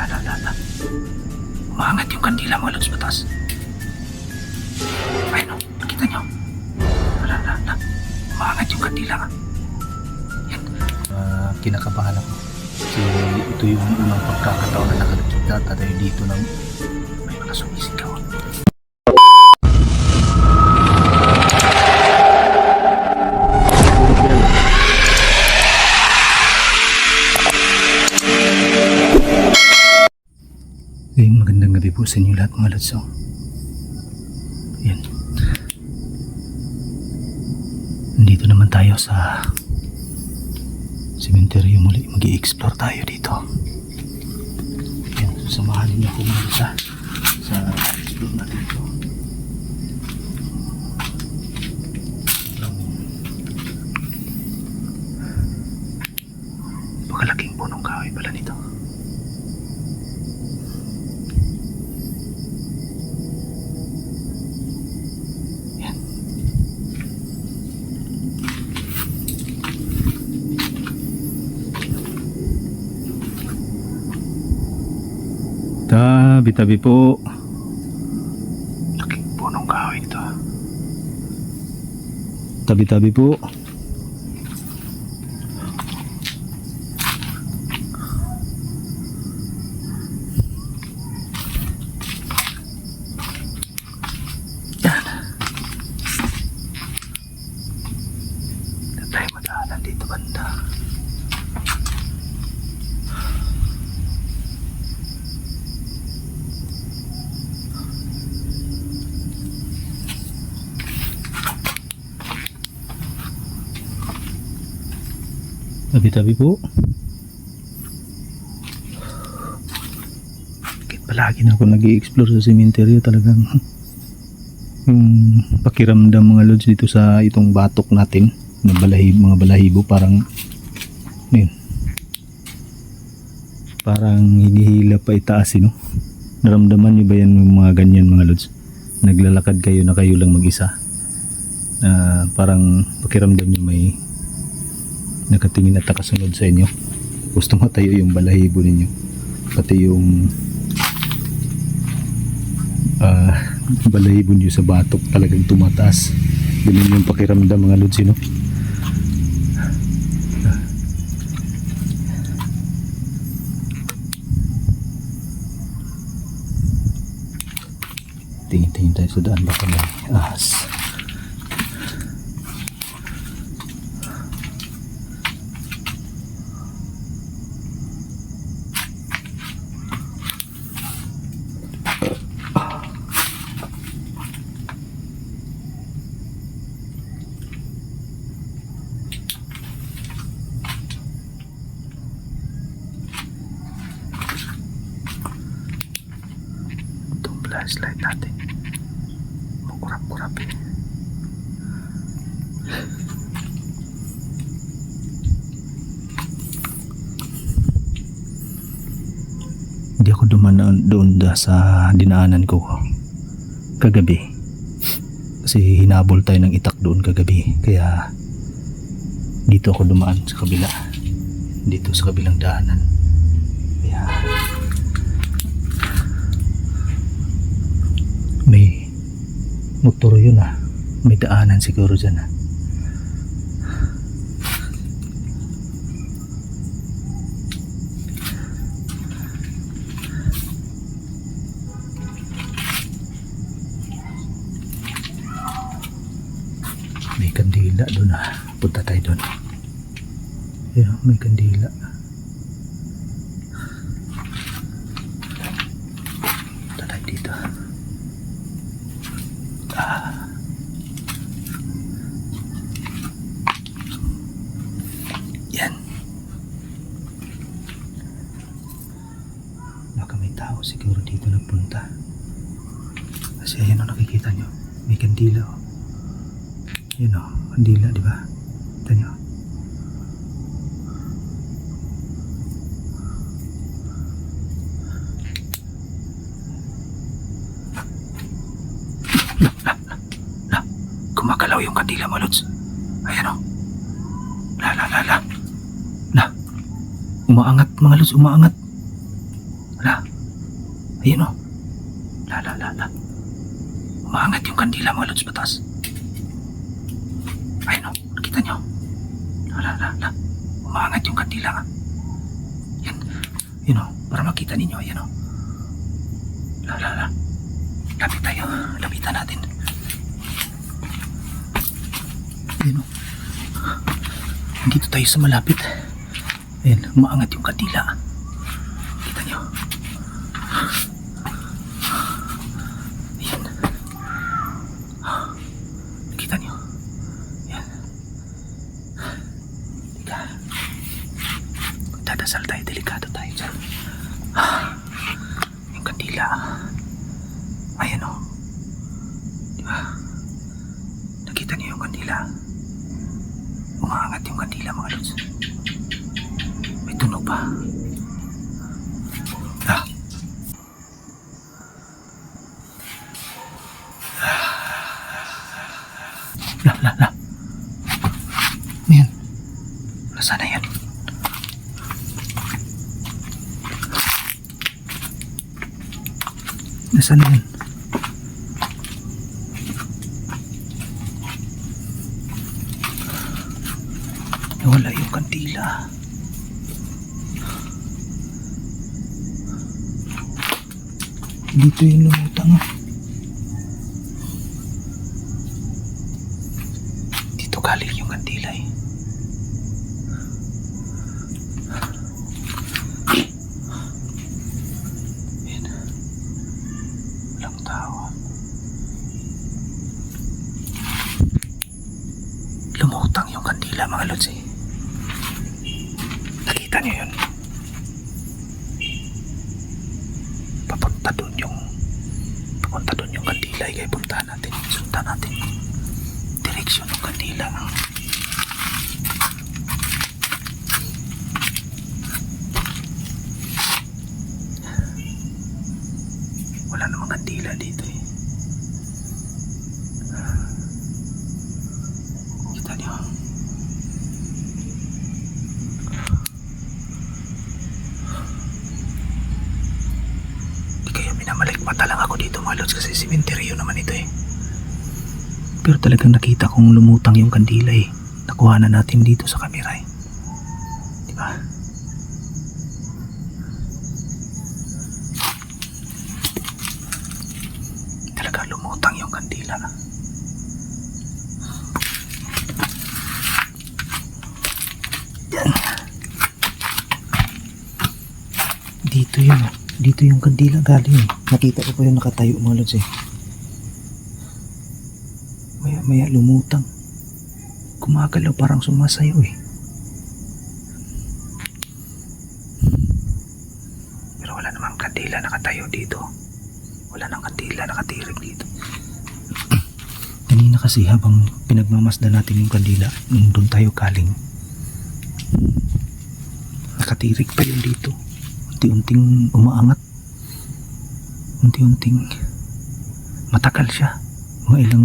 la. Umangat yung kandila mga lods batas. Ayun o, nakita nyo? La. Umangat yung kandila. Yan. Kinakabahan ako. Kasi ito yung unang pagkakataon na nakakita tayo dito ng may mga sumisigaw. Magandang gabi po sa inyo lahat mga lods. Yan. Nandito naman tayo sa sementeryo muli. Mag-i-explore tayo dito. Yan. Samahan niyo ako muli sa explore natin ito. Pakalaking punong kahoy pala nito. Tabi-tabi po. Laking punong kahoy ito. Tabi-tabi po. Yan. Tayo madaanan dito banda. Tabi-tabi po. Bakit palagi na ako nag-i-explore sa sementeryo, talagang yung pakiramdam mga lods dito sa itong batok natin na mga balahibo, parang yun, parang hinihila pa itaas, no? Naramdaman niyo ba yan yung mga ganyan mga lods? Naglalakad kayo na kayo lang mag-isa, na parang pakiramdam niyo may nakatingin at nakasunod sa inyo. Gusto matayo yung balahibo ninyo, pati yung balahibo nyo sa batok talagang tumataas. Ganun yung pakiramdam mga lods, no? Tingin tayo sa daan, baka may ahas. Flashlight natin makurap-kurap eh. Hindi ako dumaan doon sa dinaanan ko kagabi kasi hinabol tayo ng itak doon kagabi, kaya dito ako dumaan sa kabila, dito sa kabilang daanan. Kaya may motor yun, may daanan siguro dyan. May kandila doon, punta tayo doon. Ayan, may kandila. Punta tayo dito. Yan. Baka may tao siguro dito nagpunta. Kasi ayan o, nakikita nyo, may kandila o. Ayan o, kandila, di ba? Kita nyo. Gumagalaw yung kandila mo, Lods. Ayan o. La. Umaangat mga Lods, umaangat. Wala. Ayun o. La. Umaangat yung kandila mga lods batas. Ayun o. Nakita nyo? La. Umaangat yung kandila. Yan. Yun o. Para makita ninyo. Ayan o. La. Lapit tayo. Lapitan natin. Ayun o. Dito tayo sa malapit. Ayan. Umaangat yung kandila. Kita nyo. Ayan. Nakita nyo. Ayan. Teka. Magdadasal tayo. Delikado tayo dyan. Yung kandila. Ayan o. Diba? Nakita nyo yung kandila. Umaangat yung kandila mga lods. May tunog pa. La. Ayan. Nasaan na yan? Nasaan na yan? Nawala yung kandila. Dito yung lumutang. Dito galing yung kandila eh. Ayan. Walang tao. Lumutang yung kandila mga lods eh. Nakita niyo yun? Papunta doon yung kandila eh. Kaya puntahan natin. Sundan natin. Direksyon ng kandila. Wala namang kandila dito eh. Kita niyo? Di kaya minamalikmata lang ako dito mga lods kasi simenteryo naman ito eh. Pero talagang nakita kong lumutang yung kandila eh. Nakuha na natin dito sa kamera eh. Diba? Talagang lumutang yung kandila. Yan. Dito yung kandila galing eh. Nakita ko pa yung nakatayo mga lods eh. Maya lumutang. Gumagalaw parang sumasayaw eh. Pero wala namang kandila nakatayo dito. Wala nang kandila nakatirik dito. Kanina kasi habang pinagmamasdan natin yung kandila, doon tayo galing. Nakatirik pa yun dito. Unti-unting umaangat. Unti-unting matagal siya. Mga ilang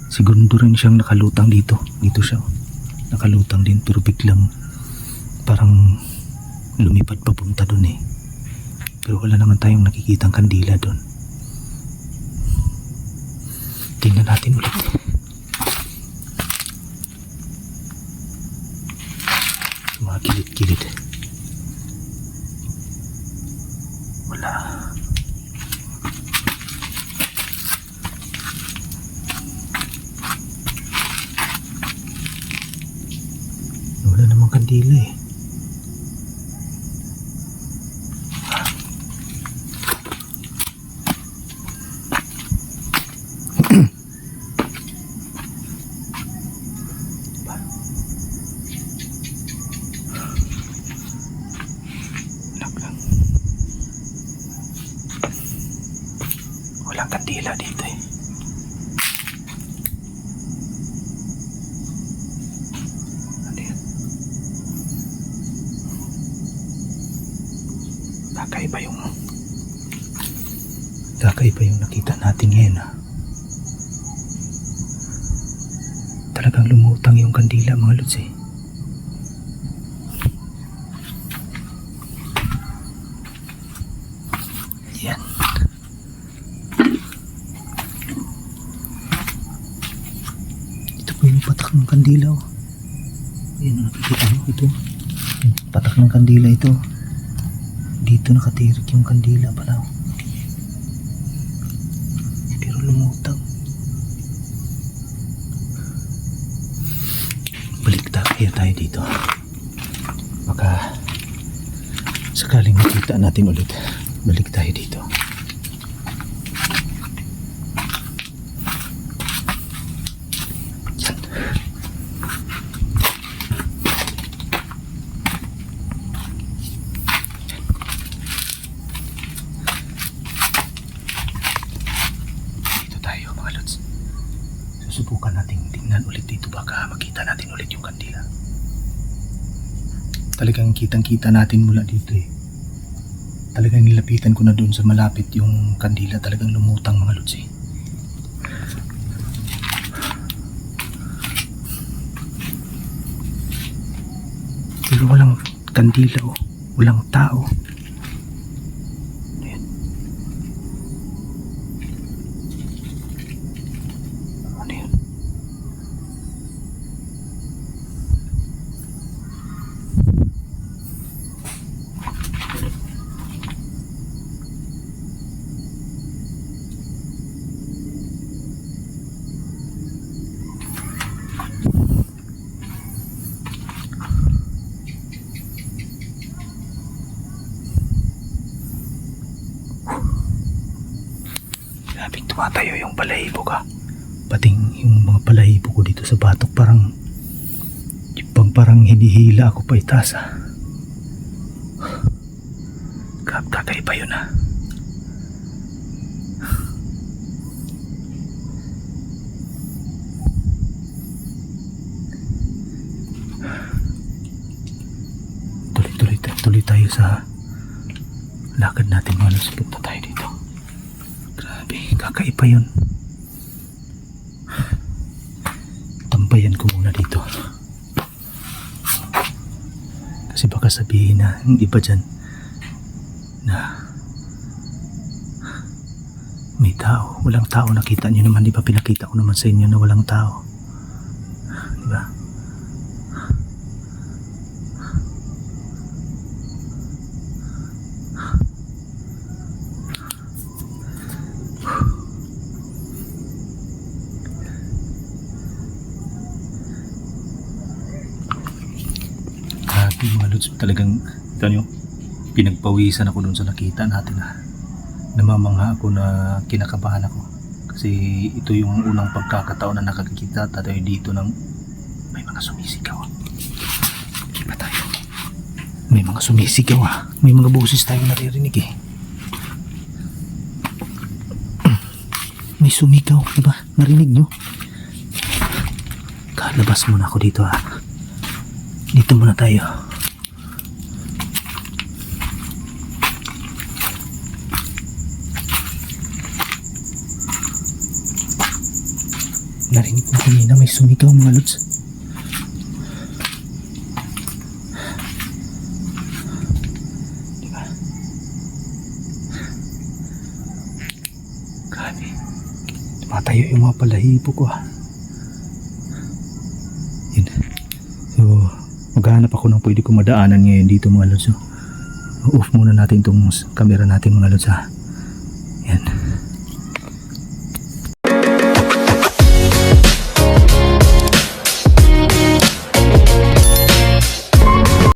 segundo rin siyang nakalutang dito. Dito siya. Nakalutang din pero biglang parang lumipad papunta dun eh. Pero wala naman tayong nakikitang kandila dun. Tingnan natin ulit. Mga kilid-kilid. Wala. Wala namang kandila eh. Walang kandila dito eh. Ano yan? Kakaiba yung nakita natin ngayon ah. Talagang lumutang yung kandila mga lods eh. Yan. Ito po yung patak ng kandila. Oh. Ayan, nakikita mo ito. Yung patak ng kandila ito. Dito nakatirik yung kandila pala. Pero lumutang. Balik kaya tayo dito. Baka sakaling makita natin ulit. Balik tayo dito. Yan. Dito tayo mga lods. Susubukan natin tingnan ulit dito. Baka makita natin ulit yung kandila. Talagang kitang-kita natin mula dito eh. Talagang nilapitan ko na doon sa malapit yung kandila. Talagang lumutang mga lods eh. Pero walang kandila oh. Walang tao. Ayan. Ano yun? Grabing tumatayo yung balahibo ka. Pating yung mga balahibo ko dito sa batok parang hinihila ako pa itaas ah. Kakaiba yun ah. Tuloy tayo sa lakad natin mga lods. Punta tayo dito. Grabe, kakaiba yun. Tambayan ko muna dito. Kasi baka sabihin na yung iba dyan na may tao. Walang tao. Nakita nyo naman, di ba pinakita ko naman sa inyo na walang tao, di ba? Mga lods, talagang ito nyo, pinagpawisan ako dun sa nakita natin ah. Namamangha ako na kinakabahan ako kasi ito yung unang pagkakataon na nakakita tayo dito ng may mga sumisigaw. Iba tayo, may mga sumisigaw ah. May mga boses tayong naririnig eh. May sumigaw, diba? Narinig nyo? Kalabas muna ako dito ah. Dito muna tayo. Narinig ko kanina may sumigaw mga lods. Diba? Grabe. Tumatayo yung mga balahibo ko ah. Yun. So, maghahanap ako ng pwede ko madaanan ngayon dito mga lods. So, off muna natin itong camera natin mga lods ha.